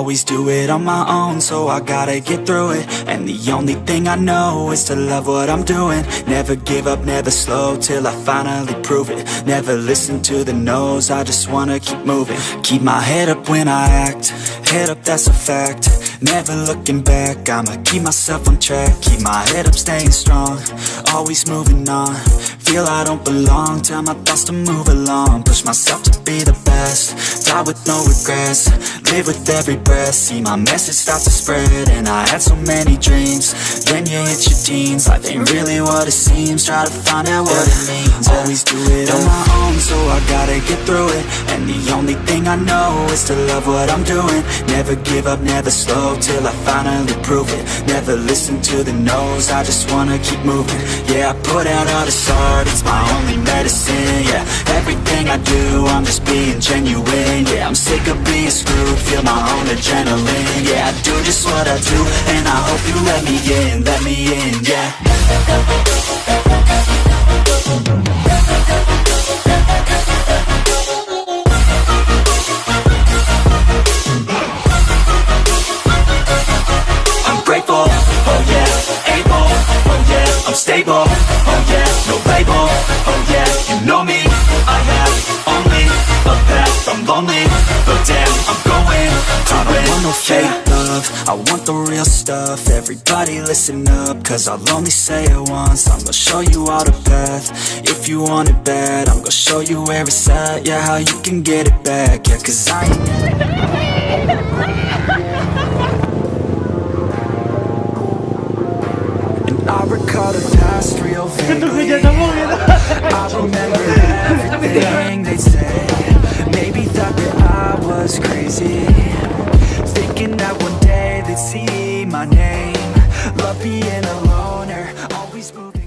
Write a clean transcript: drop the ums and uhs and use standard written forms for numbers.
always do it on my own, so I gotta get through it. And the only thing I know is to love what I'm doing. Never give up, never slow, till I finally prove it. Never listen to the no's, I just wanna keep moving. Keep my head up when I act, head up, that's a fact. Never looking back, I'ma keep myself on track. Keep my head up, staying strong, always moving on. Feel I don't belong, tell my thoughts to move along. Push myself to be the best, die with no regrets. Live with every breath, see my message start to spread. And I had so many dreams, then you hit your teens. Life ain't really what it seems, try to find out what it means. Always do it on my own, so I gotta get through it. And the only thing I know is to love what I'm doing. Never give up, never slow, till I finally prove it. Never listen to the no's, I just wanna keep moving. Yeah, I put out all this art, it's my only medicine. Yeah, everything I do, I'm just being genuine. Yeah, I'm sick of being screwed, feel my own adrenaline. Yeah, I do just what I do, and I hope you let me in, yeah. I'm grateful, oh yeah, able, oh yeah, I'm stable, oh yeah, no label, oh yeah, you know me, I have only a path, I'm lonely, but damn, I'm going to win. I don't want no fake love, I want the real stuff. Everybody listen up, cause I'll only say it once. I'm gonna show you all the path, if you want it bad. I'm gonna show you where it's at, yeah, how you can get it back. Yeah, cause I ain't I recall the past real vaguely. I remember everything they'd say. Maybe thought that I was crazy, thinking that one day they'd see my name. Love being a loner, always moving.